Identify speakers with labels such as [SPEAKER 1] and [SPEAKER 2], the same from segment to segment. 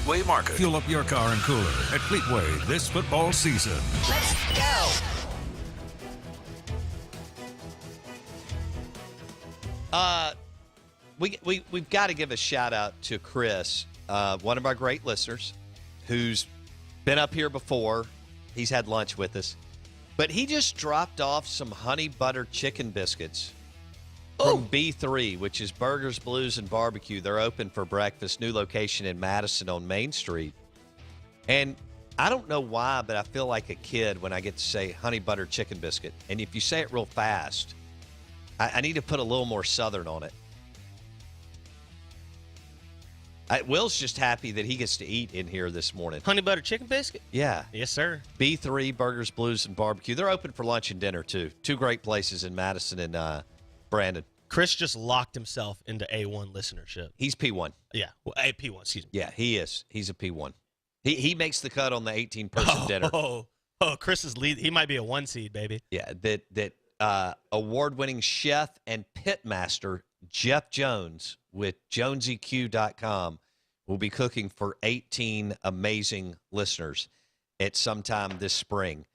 [SPEAKER 1] Fleetway Market. Fuel up your car and cooler at Fleetway this football season.
[SPEAKER 2] Let's go.
[SPEAKER 3] We've got to give a shout out to Chris, one of our great listeners, who's been up here before. He's had lunch with us, but he just dropped off some honey butter chicken biscuits from B3, which is Burgers, Blues, and Barbecue. They're open for breakfast. New location in Madison on Main Street. And I don't know why, but I feel like a kid when I get to say honey butter chicken biscuit. And if you say it real fast, I need to put a little more Southern on it. Will's just happy that he gets to eat in here this morning.
[SPEAKER 4] Honey butter chicken biscuit?
[SPEAKER 3] Yeah.
[SPEAKER 4] Yes, sir.
[SPEAKER 3] B3, Burgers, Blues, and Barbecue. They're open for lunch and dinner, too. Two great places in Madison and Brandon.
[SPEAKER 4] Chris just locked himself into A1 listenership.
[SPEAKER 3] He's P1.
[SPEAKER 4] Yeah. Well, P1, excuse me.
[SPEAKER 3] Yeah, he is. He's a P1. He makes the cut on the 18-person dinner.
[SPEAKER 4] Chris is lead. He might be a 1 seed, baby.
[SPEAKER 3] Yeah, that award-winning chef and pitmaster Jeff Jones with JonesyQ.com will be cooking for 18 amazing listeners at some time this spring.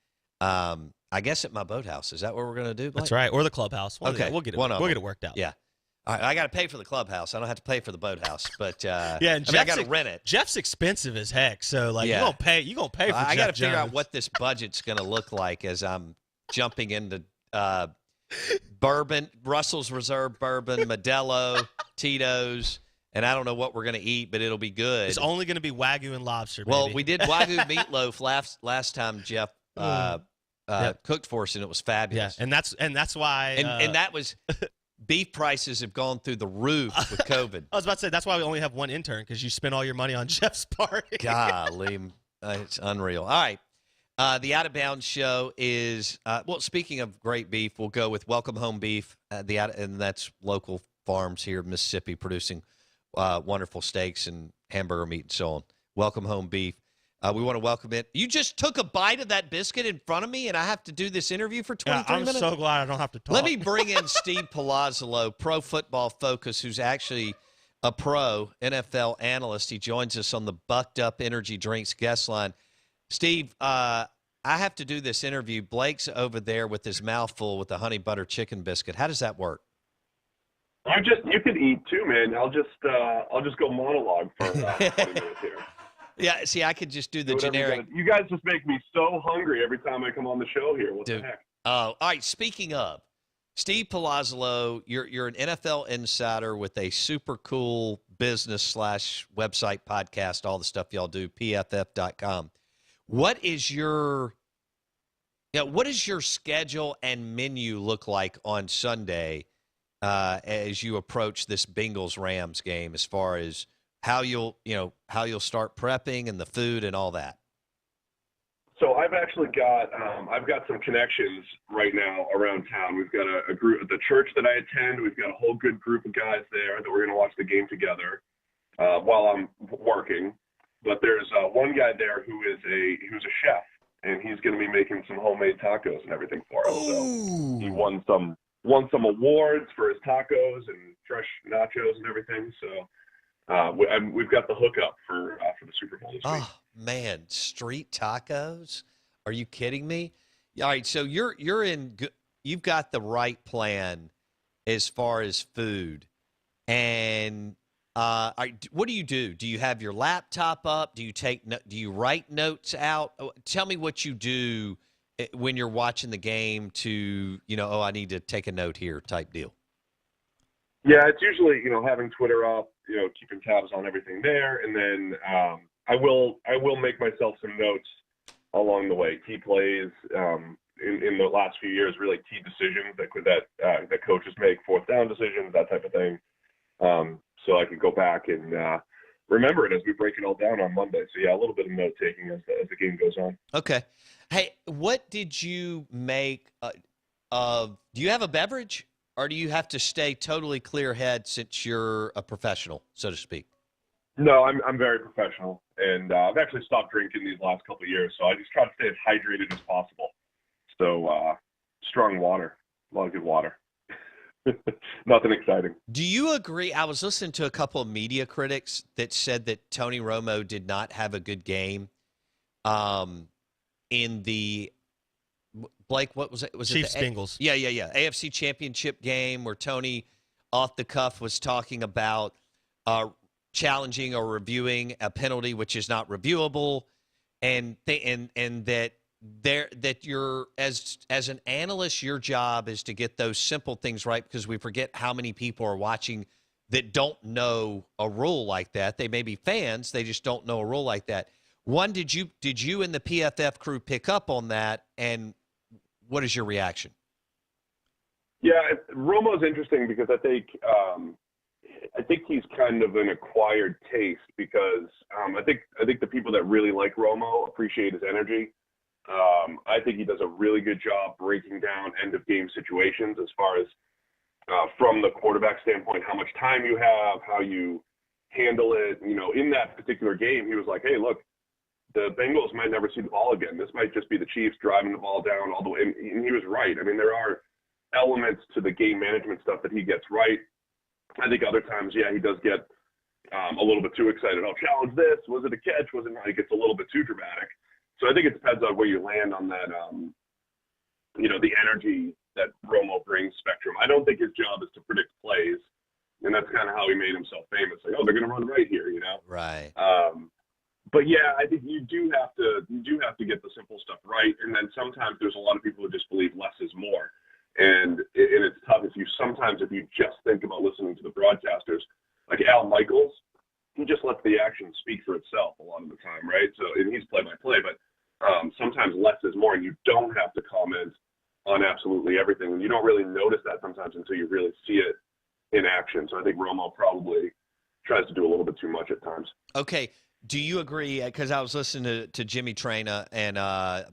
[SPEAKER 3] I guess at my boathouse. Is that what we're going to do, Blake?
[SPEAKER 4] That's right. Or the clubhouse.
[SPEAKER 3] Okay.
[SPEAKER 4] We'll get it worked out.
[SPEAKER 3] Yeah. All right, I got to pay for the clubhouse. I don't have to pay for the boathouse, but
[SPEAKER 4] yeah, and
[SPEAKER 3] I got to rent it.
[SPEAKER 4] Jeff's expensive as heck, so like
[SPEAKER 3] Yeah.
[SPEAKER 4] you're gonna pay for.
[SPEAKER 3] I
[SPEAKER 4] got
[SPEAKER 3] to figure out what this budget's going to look like as I'm jumping into bourbon, Russell's Reserve bourbon, Modelo, Tito's, and I don't know what we're going to eat, but it'll be good.
[SPEAKER 4] It's only going to be Wagyu and lobster.
[SPEAKER 3] Well,
[SPEAKER 4] baby.
[SPEAKER 3] we did Wagyu meatloaf last time Jeff cooked for us, and it was fabulous.
[SPEAKER 4] Yeah, and that's why
[SPEAKER 3] and that was beef prices have gone through the roof with COVID.
[SPEAKER 4] I was about to say that's why we only have one intern because you spent all your money on Jeff's party.
[SPEAKER 3] Golly, it's unreal. All right. The Out of Bounds show is, speaking of great beef, we'll go with Welcome Home Beef, and that's local farms here in Mississippi producing wonderful steaks and hamburger meat and so on. Welcome Home Beef. We want to welcome it. You just took a bite of that biscuit in front of me, and I have to do this interview for 23 minutes?
[SPEAKER 4] I'm so glad I don't have to talk.
[SPEAKER 3] Let me bring in Steve Palazzolo, Pro Football Focus, who's actually a pro NFL analyst. He joins us on the Bucked Up Energy Drinks guest line. Steve, I have to do this interview. Blake's over there with his mouth full with a honey butter chicken biscuit. How does that work?
[SPEAKER 5] You could eat too, man. I'll just go monologue for 20 minutes here.
[SPEAKER 3] Yeah, see, I could just do the generic.
[SPEAKER 5] You guys just make me so hungry every time I come on the show here. What the heck?
[SPEAKER 3] All right, speaking of, Steve Palazzolo, you're an NFL insider with a super cool business / website podcast, all the stuff y'all do, pff.com. What is your schedule and menu look like on Sunday as you approach this Bengals-Rams game, as far as how you'll start prepping and the food and all that?
[SPEAKER 5] So I've actually got I've got some connections right now around town. We've got a group at the church that I attend. We've got a whole good group of guys there that we're going to watch the game together while I'm working. But there's one guy there who's a chef, and he's going to be making some homemade tacos and everything for us. So he won some awards for his tacos and fresh nachos and everything. So we've got the hookup for the Super Bowl this week.
[SPEAKER 3] Oh man, street tacos? Are you kidding me? All right, so you've got the right plan as far as food, and what do you do? Do you have your laptop up? Do you write notes out? Tell me what you do when you're watching the game to, I need to take a note here type deal.
[SPEAKER 5] Yeah, it's usually, having Twitter up, keeping tabs on everything there. And then I will make myself some notes along the way. Key plays in the last few years, really key decisions that coaches make, fourth down decisions, that type of thing. So I can go back and remember it as we break it all down on Monday. So, yeah, a little bit of note-taking as the game goes on.
[SPEAKER 3] Okay. Hey, what did you make do you have a beverage, or do you have to stay totally clear-head since you're a professional, so to speak?
[SPEAKER 5] No, I'm very professional, and I've actually stopped drinking these last couple of years, so I just try to stay as hydrated as possible. So strong water, a lot of good water. Nothing exciting.
[SPEAKER 3] Do you agree? I was listening to a couple of media critics that said that Tony Romo did not have a good game in the Blake. What was it? Was
[SPEAKER 4] Chiefs
[SPEAKER 3] it the
[SPEAKER 4] Bengals?
[SPEAKER 3] Yeah. AFC Championship game where Tony, off the cuff, was talking about challenging or reviewing a penalty which is not reviewable, and that you're as an analyst, your job is to get those simple things right, because we forget how many people are watching that don't know a rule like that. They may be fans, they just don't know a rule like that. One, did you and the PFF crew pick up on that, and what is your reaction?
[SPEAKER 5] Yeah, Romo's interesting because I think he's kind of an acquired taste, because I think the people that really like Romo appreciate his energy. I think he does a really good job breaking down end-of-game situations as far as from the quarterback standpoint, how much time you have, how you handle it. You know, in that particular game, he was like, hey, look, the Bengals might never see the ball again. This might just be the Chiefs driving the ball down all the way. And he was right. I mean, there are elements to the game management stuff that he gets right. I think other times, yeah, he does get a little bit too excited. Oh, challenge this. Was it a catch? Was it not? He gets a little bit too dramatic. So I think it depends on where you land on that, the energy that Romo brings spectrum. I don't think his job is to predict plays, and that's kind of how he made himself famous. Like, oh, they're going to run right here,
[SPEAKER 3] Right.
[SPEAKER 5] But yeah, I think you do have to get the simple stuff right, and then sometimes there's a lot of people who just believe less is more, and it's tough if you just think about listening to the broadcasters, like Al Michaels. He just lets the action speak for itself a lot of the time, right? So, and he's play-by-play, but sometimes less is more, and you don't have to comment on absolutely everything. And you don't really notice that sometimes until you really see it in action. So I think Romo probably tries to do a little bit too much at times.
[SPEAKER 3] Okay. Do you agree? Because I was listening to Jimmy Traina and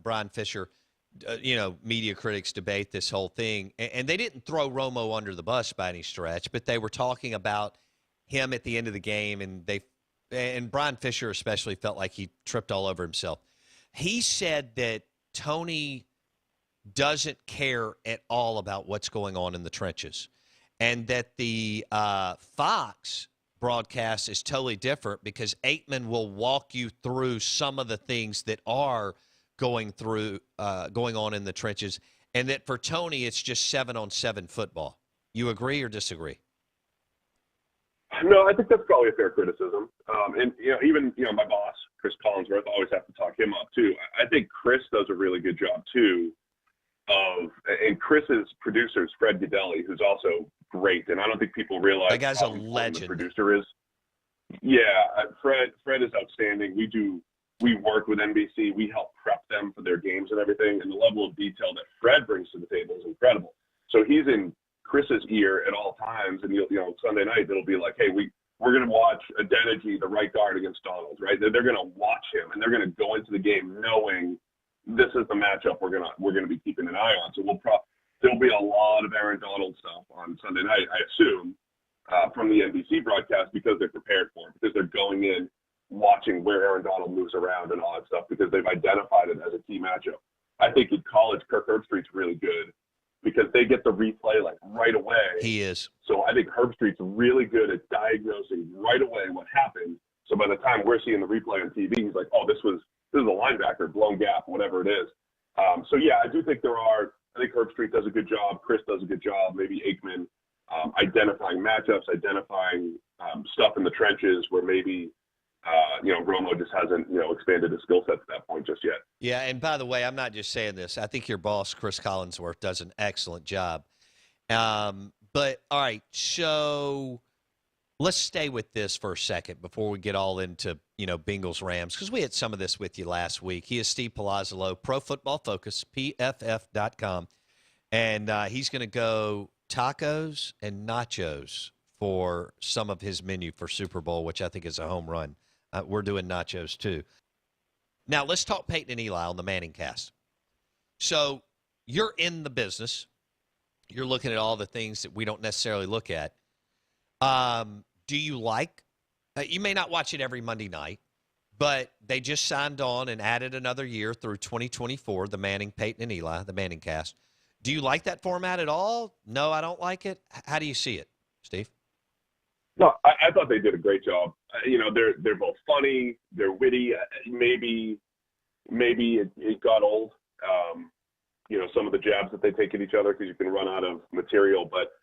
[SPEAKER 3] Brian Fisher, media critics debate this whole thing. And they didn't throw Romo under the bus by any stretch, but they were talking about him at the end of the game, and Brian Fisher especially felt like he tripped all over himself. He said that Tony doesn't care at all about what's going on in the trenches, and that the Fox broadcast is totally different because Aikman will walk you through some of the things that are going on in the trenches, and that for Tony it's just 7-on-7 football. You agree or disagree?
[SPEAKER 5] No, I think that's probably a fair criticism. And even my boss, Chris Collinsworth, always have to talk him up too. I think Chris does a really good job too. And Chris's producer is Fred Godelli, who's also great. And I don't think people realize
[SPEAKER 3] that guy's a
[SPEAKER 5] how important
[SPEAKER 3] legend.
[SPEAKER 5] the producer is. Yeah, Fred is outstanding. We work with NBC. We help prep them for their games and everything. And the level of detail that Fred brings to the table is incredible. So he's in Chris's ear at all times, and Sunday night it'll be like, hey, we're going to watch Adeniji, the right guard, against Donald, right? They're going to watch him, and they're going to go into the game knowing this is the matchup we're going to be keeping an eye on. So there'll be a lot of Aaron Donald stuff on Sunday night, I assume, from the NBC broadcast, because they're prepared for it, because they're going in watching where Aaron Donald moves around and all that stuff, because they've identified it as a key matchup. I think in college, Kirk Herbstreit's really good, because they get the replay like right away.
[SPEAKER 3] He is.
[SPEAKER 5] So I think Herbstreit's really good at diagnosing right away what happened. So by the time we're seeing the replay on TV, he's like, oh, this is a linebacker, blown gap, whatever it is. So yeah, I do think I think Herbstreit does a good job. Chris does a good job. Maybe Aikman, identifying matchups, identifying stuff in the trenches where maybe Romo just hasn't, expanded his skill set to that point just yet.
[SPEAKER 3] Yeah, and by the way, I'm not just saying this. I think your boss, Chris Collinsworth, does an excellent job. But, all right, so let's stay with this for a second before we get all into, Bengals Rams, because we had some of this with you last week. He is Steve Palazzolo, Pro Football Focus, PFF.com, and he's going to go tacos and nachos for some of his menu for Super Bowl, which I think is a home run. We're doing nachos too. Now, let's talk Peyton and Eli on the Manning cast. So you're in the business. You're looking at all the things that we don't necessarily look at. Do you like you may not watch it every Monday night, but they just signed on and added another year through 2024, the Manning, Peyton, and Eli, the Manning cast. Do you like that format at all? No, I don't like it. How do you see it, Steve?
[SPEAKER 5] No, I thought they did a great job. They're both funny, they're witty. Maybe it got old. Some of the jabs that they take at each other because you can run out of material. But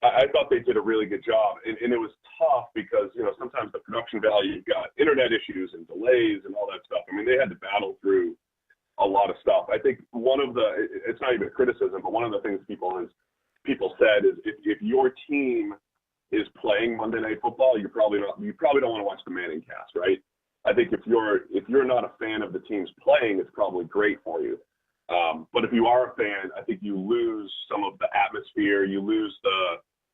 [SPEAKER 5] I thought they did a really good job, and it was tough because sometimes the production value, you've got internet issues and delays and all that stuff. I mean, they had to battle through a lot of stuff. I think it's not even a criticism, but one of the things people said is if your team is playing Monday Night Football, you probably don't want to watch the Manning cast, right? I think if you're not a fan of the teams playing, it's probably great for you. But if you are a fan, I think you lose some of the atmosphere, you lose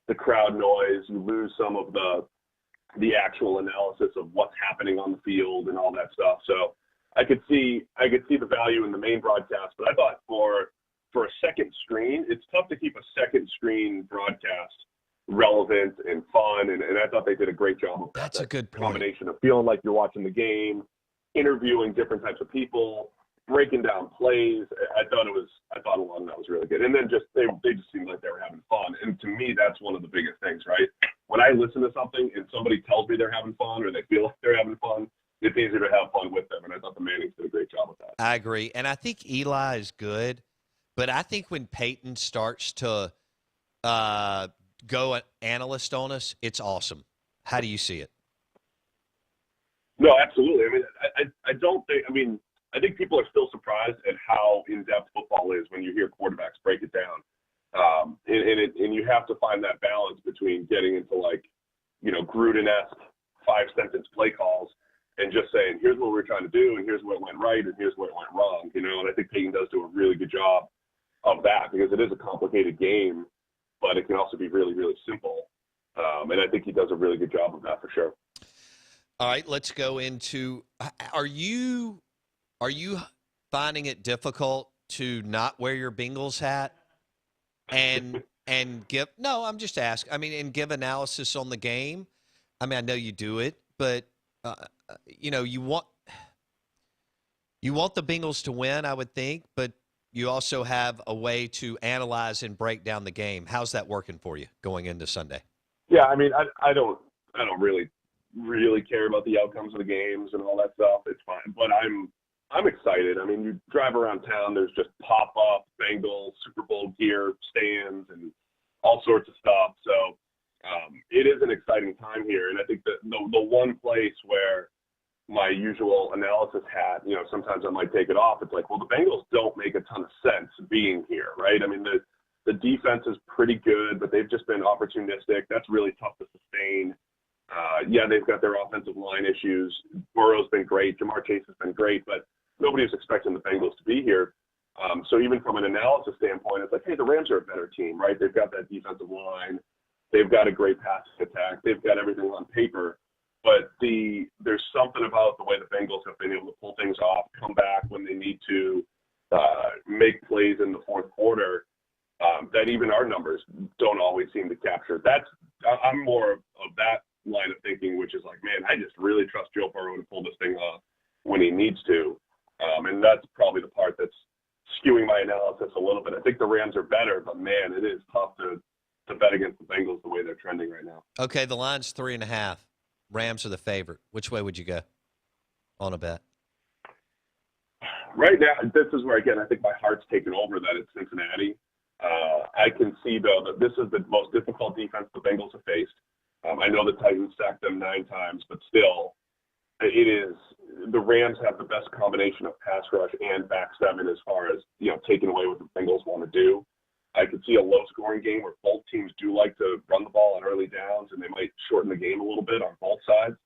[SPEAKER 5] the crowd noise, you lose some of the actual analysis of what's happening on the field and all that stuff. So I could see the value in the main broadcast, but I thought for a second screen, it's tough to keep a second screen broadcast relevant and fun, and I thought they did a great job of that.
[SPEAKER 3] That's a good point.
[SPEAKER 5] Combination of feeling like you're watching the game, interviewing different types of people, breaking down plays. I thought a lot of that was really good. And then they just seemed like they were having fun. And to me, that's one of the biggest things, right? When I listen to something and somebody tells me they're having fun or they feel like they're having fun, it's easier to have fun with them. And I thought the Mannings did a great job with that.
[SPEAKER 3] I agree. And I think Eli is good, but I think when Peyton starts to go an analyst on us, it's awesome. How do you see it?
[SPEAKER 5] No, absolutely. I mean, I think people are still surprised at how in-depth football is when you hear quarterbacks break it down. And you have to find that balance between getting into Gruden-esque 5-sentence play calls and just saying, here's what we're trying to do, and here's what went right, and here's what went wrong. And I think Peyton does do a really good job of that because it is a complicated game, but it can also be really, really simple. And I think he does a really good job of that for sure.
[SPEAKER 3] All right, let's go into are you finding it difficult to not wear your Bengals hat and give I'm just asking. I mean, and give analysis on the game? I mean, I know you do it, but you want the Bengals to win, I would think, but you also have a way to analyze and break down the game. How's that working for you going into Sunday?
[SPEAKER 5] Yeah, I mean, I don't really care about the outcomes of the games and all that stuff. It's fine, but I'm excited. I mean, you drive around town, there's just pop-up Bengals Super Bowl gear stands and all sorts of stuff. So it is an exciting time here, and I think that the one place where my usual analysis hat, sometimes I might take it off. It's like, well, the Bengals don't make a ton of sense being here, right? I mean, the defense is pretty good, but they've just been opportunistic. That's really tough to sustain. They've got their offensive line issues. Burrow's been great. Jamar Chase has been great, but nobody was expecting the Bengals to be here. So even from an analysis standpoint, it's like, hey, the Rams are a better team, right? They've got that defensive line. They've got a great passing attack. They've got everything on paper. But there's something about the way the Bengals have been able to pull things off, come back when they need to, make plays in the fourth quarter, that even our numbers don't always seem to capture. I'm more of that line of thinking, which is like, man, I just really trust Joe Burrow to pull this thing off when he needs to. And that's probably the part that's skewing my analysis a little bit. I think the Rams are better, but man, it is tough to bet against the Bengals the way they're trending right now.
[SPEAKER 3] Okay, the line's 3.5. Rams are the favorite. Which way would you go on a bet?
[SPEAKER 5] Right now, this is where, again, I think my heart's taken over that it's Cincinnati. I can see, though, that this is the most difficult defense the Bengals have faced. I know the Titans sacked them 9 times, but still, the Rams have the best combination of pass rush and back seven as far as, taking away what the Bengals want to do. I could see a low-scoring game where both teams do like to run the ball on early downs, and they might shorten the game a little bit on both sides.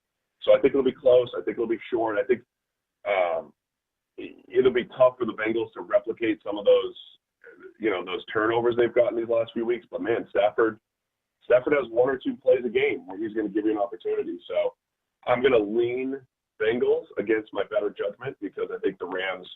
[SPEAKER 5] So I think it'll be close. I think it'll be short. I think it'll be tough for the Bengals to replicate some of those, those turnovers they've gotten these last few weeks. But, man, Stafford has 1 or 2 plays a game where he's going to give you an opportunity. So I'm going to lean Bengals against my better judgment because I think the Rams,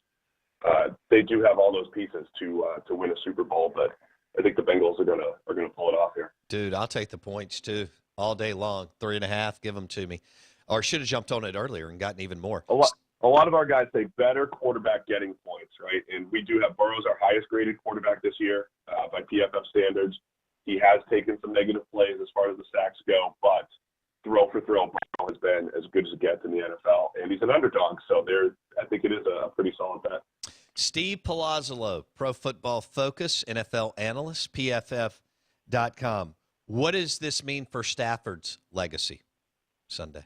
[SPEAKER 5] they do have all those pieces to win a Super Bowl, but I think the Bengals are gonna pull it off here.
[SPEAKER 3] Dude, I'll take the points too all day long. 3.5, give them to me. Or should have jumped on it earlier and gotten even more.
[SPEAKER 5] A a lot of our guys say better quarterback getting points, right? And we do have Burrow's our highest graded quarterback this year by PFF standards. He has taken some negative plays as far as the sacks go, but throw for throw, Burrow has been as good as it gets in the NFL, and he's an underdog, so I think it is a pretty solid bet.
[SPEAKER 3] Steve Palazzolo, Pro Football Focus, NFL analyst, PFF.com. What does this mean for Stafford's legacy Sunday?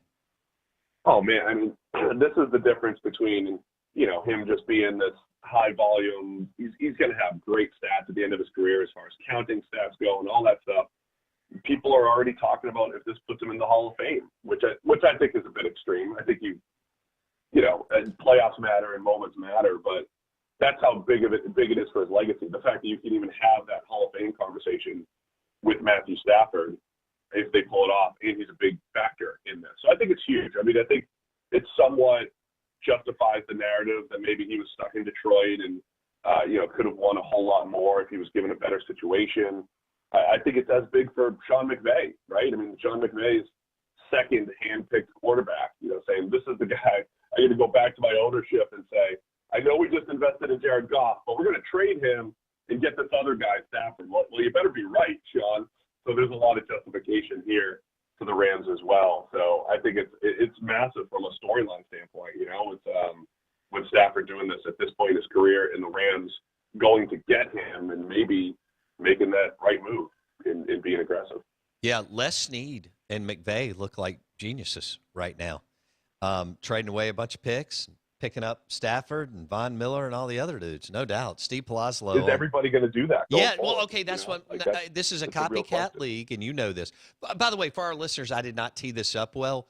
[SPEAKER 5] Oh, man, I mean, this is the difference between, him just being this high volume. He's going to have great stats at the end of his career as far as counting stats go and all that stuff. People are already talking about if this puts him in the Hall of Fame, which I think is a bit extreme. I think playoffs matter and moments matter, but that's how big it is for his legacy. The fact that you can even have that Hall of Fame conversation with Matthew Stafford, if they pull it off, and he's a big factor in this. So I think it's huge. I mean, I think it somewhat justifies the narrative that maybe he was stuck in Detroit and, could have won a whole lot more if he was given a better situation. I think it's as big for Sean McVay, right? I mean, Sean McVay's second hand-picked quarterback, saying this is the guy. I need to go back to my ownership and say, I know we just invested in Jared Goff, but we're going to trade him and get this other guy, Stafford. Well, you better be right, Sean. So there's a lot of justification here for the Rams as well. So I think it's massive from a storyline standpoint, with Stafford doing this at this point in his career and the Rams going to get him and maybe making that right move in being aggressive.
[SPEAKER 3] Yeah, Les Snead and McVay look like geniuses right now. Trading away a bunch of picks, picking up Stafford and Von Miller and all the other dudes, no doubt. Steve Palazzolo.
[SPEAKER 5] Is everybody going to do that?
[SPEAKER 3] Yeah,
[SPEAKER 5] forward?
[SPEAKER 3] well, okay, that's this is a copycat league, and you know this. By the way, for our listeners, I did not tee this up well.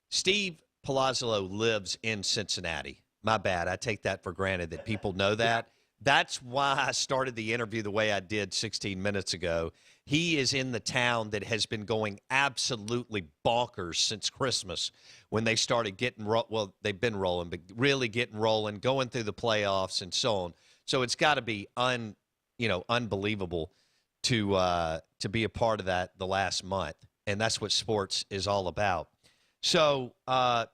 [SPEAKER 3] Steve Palazzolo lives in Cincinnati. My bad. I take that for granted that people know that. That's why I started the interview the way I did 16 minutes ago. He is in the town that has been going absolutely bonkers since Christmas when they started getting well, they've been rolling, but really getting rolling, going through the playoffs and so on. So it's got to be unbelievable to be a part of that the last month, and that's what sports is all about. So,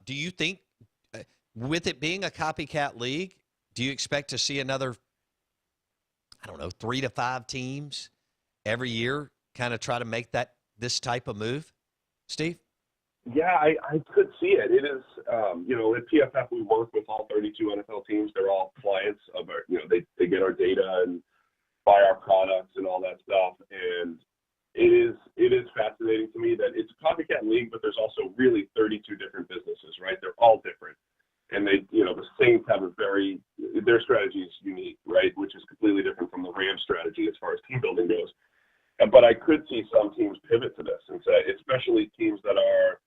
[SPEAKER 3] do you think, with it being a copycat league, do you expect to see another, 3 to 5 teams every year kind of try to make this type of move, Steve?
[SPEAKER 5] Yeah, I could see it. It is, at PFF we work with all 32 NFL teams. They're all clients of our, they get our data and buy our products and all that stuff. And it is fascinating to me that it's a copycat league, but there's also really 32 different businesses, right? They're all different. And they, the Saints have their strategy is unique, right? Which is completely different from the Rams strategy as far as team building goes. But I could see some teams pivot to this and say, especially teams that are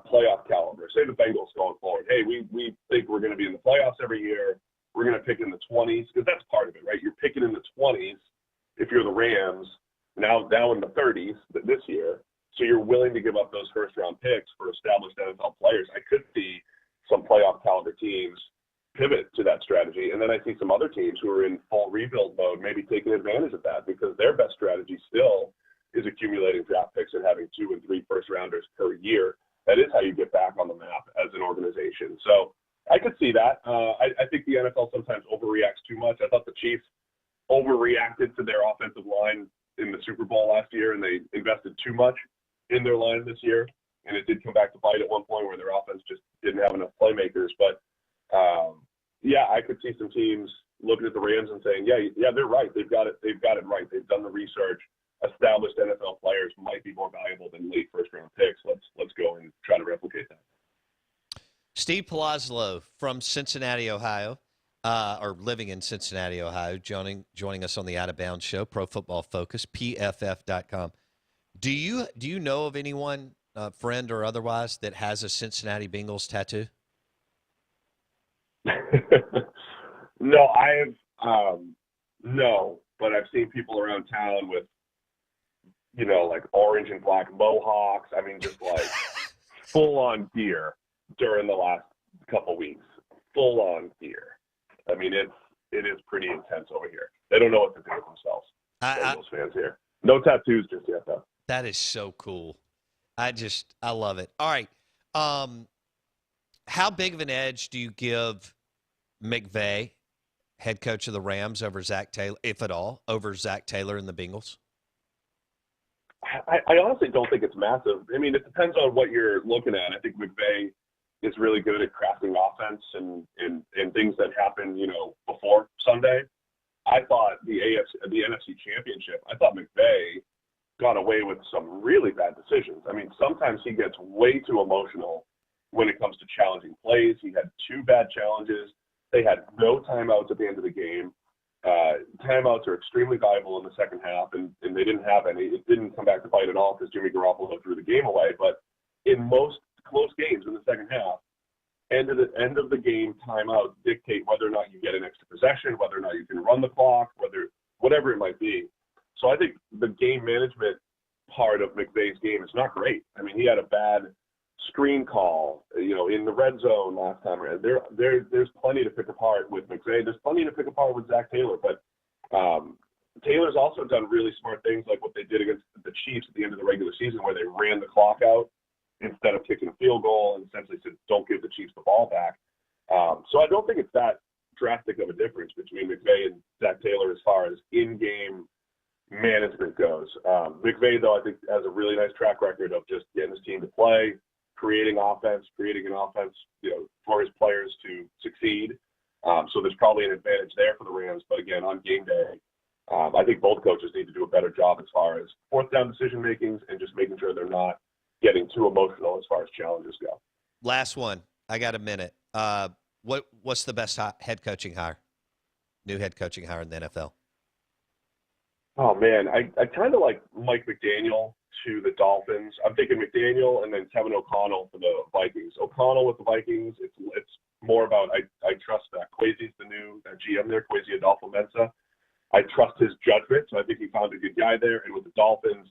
[SPEAKER 5] playoff caliber. Say the Bengals going forward. Hey, we think we're going to be in the playoffs every year. We're going to pick in the 20s because that's part of it, right? You're picking in the 20s if you're the Rams, now in the 30s this year. So you're willing to give up those first-round picks for established NFL players. I could see some playoff caliber teams pivot to that strategy. And then I see some other teams who are in full rebuild mode maybe taking advantage of that because their best strategy still is accumulating draft picks and having 2 and 3 first-rounders per year. That is how you get back on the map as an organization. So I could see that. I think the NFL sometimes overreacts too much. I thought the Chiefs overreacted to their offensive line in the Super Bowl last year, and they invested too much in their line this year. And it did come back to bite at one point where their offense just didn't have enough playmakers. But, I could see some teams looking at the Rams and saying, yeah, they're right. They've got it right. They've done the research. Established NFL players might be more valuable than late first-round picks. Let's go and try to replicate that.
[SPEAKER 3] Steve Palazzolo from Cincinnati, Ohio, or living in Cincinnati, Ohio, joining us on the Out of Bounds show, Pro Football Focus, PFF.com. Do you know of anyone, friend or otherwise, that has a Cincinnati Bengals tattoo?
[SPEAKER 5] No, no, but I've seen people around town with, like orange and black mohawks. I mean, just like full-on gear during the last couple weeks. Full-on gear. I mean, it is pretty intense over here. They don't know what to do with themselves. Bengals fans here. No tattoos just yet, though. That
[SPEAKER 3] is so cool. I love it. All right. How big of an edge do you give McVay, head coach of the Rams, over Zach Taylor, if at all, over Zach Taylor and the Bengals?
[SPEAKER 5] I honestly don't think it's massive. I mean, it depends on what you're looking at. I think McVay is really good at crafting offense and things that happen, before Sunday. I thought the NFC Championship, I thought McVay got away with some really bad decisions. I mean, sometimes he gets way too emotional when it comes to challenging plays. He had 2 bad challenges. They had no timeouts at the end of the game. Timeouts are extremely valuable in the second half, and they didn't have any. It didn't come back to bite at all because Jimmy Garoppolo threw the game away. But in most close games in the second half, end of the game timeouts dictate whether or not you get an extra possession, whether or not you can run the clock, whatever it might be. So I think the game management part of McVay's game is not great. I mean, he had a bad screen call, in the red zone last time around. There's plenty to pick apart with McVay. There's plenty to pick apart with Zach Taylor, but Taylor's also done really smart things like what they did against the Chiefs at the end of the regular season, where they ran the clock out instead of kicking a field goal and essentially said, don't give the Chiefs the ball back. So I don't think it's that drastic of a difference between McVay and Zach Taylor as far as in-game management goes. McVay, though, I think has a really nice track record of just getting his team to play, creating an offense, for his players to succeed. So there's probably an advantage there for the Rams. But again, on game day, I think both coaches need to do a better job as far as fourth down decision makings and just making sure they're not getting too emotional as far as challenges go.
[SPEAKER 3] Last one. I got a minute. What's the best head coaching hire? New head coaching hire in the NFL?
[SPEAKER 5] Oh, man. I kind of like Mike McDaniel to the Dolphins. I'm thinking McDaniel and then Kevin O'Connell for the Vikings. O'Connell with the Vikings, it's more about I trust that Kwesi's the new GM there, Kwesi Adolfo-Mensa. I trust his judgment, so I think he found a good guy there. And with the Dolphins,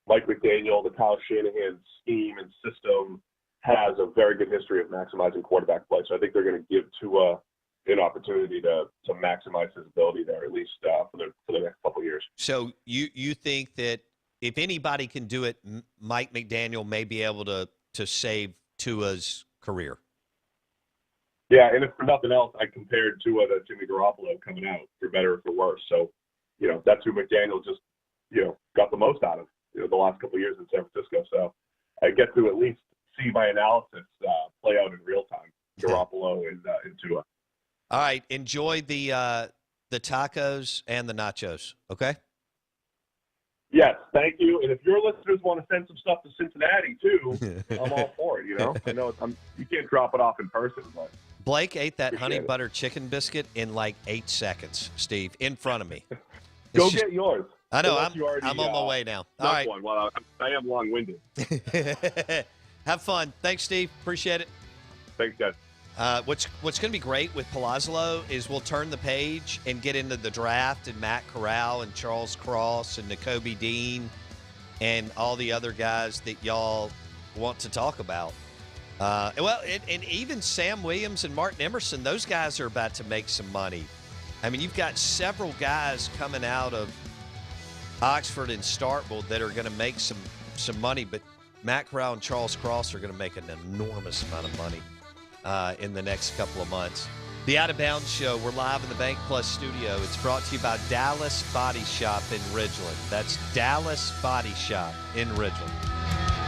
[SPEAKER 5] Mike McDaniel, the Kyle Shanahan scheme and system has a very good history of maximizing quarterback play. So I think they're going to give Tua an opportunity to maximize his ability there, at least for the next couple of years.
[SPEAKER 3] So you think that if anybody can do it, Mike McDaniel may be able to save Tua's career?
[SPEAKER 5] Yeah, and if for nothing else, I compared Tua to Jimmy Garoppolo coming out, for better or for worse. So, that's who McDaniel just, got the most out of, the last couple of years in San Francisco. So I get to at least see my analysis play out in real time, Garoppolo and Tua.
[SPEAKER 3] All right, enjoy the tacos and the nachos, okay?
[SPEAKER 5] Yes, thank you. And if your listeners want to send some stuff to Cincinnati, too, I'm all for it, I know you can't drop it off in person, but
[SPEAKER 3] Blake ate that honey butter chicken biscuit in like 8 seconds, Steve, in front of me.
[SPEAKER 5] Go get yours.
[SPEAKER 3] I know. I'm on my way now. All right.
[SPEAKER 5] One. Well, I am long-winded.
[SPEAKER 3] Have fun. Thanks, Steve. Appreciate it.
[SPEAKER 5] Thanks, guys.
[SPEAKER 3] What's going to be great with Palazzolo is we'll turn the page and get into the draft and Matt Corral and Charles Cross and Nakobe Dean and all the other guys that y'all want to talk about. And even Sam Williams and Martin Emerson, those guys are about to make some money. I mean, you've got several guys coming out of Oxford and Starkville that are going to make some money, but Matt Corral and Charles Cross are going to make an enormous amount of money in the next couple of months. The Out of Bounds Show, we're live in the Bank Plus studio. It's brought to you by Dallas Body Shop in Ridgeland. That's Dallas Body Shop in Ridgeland.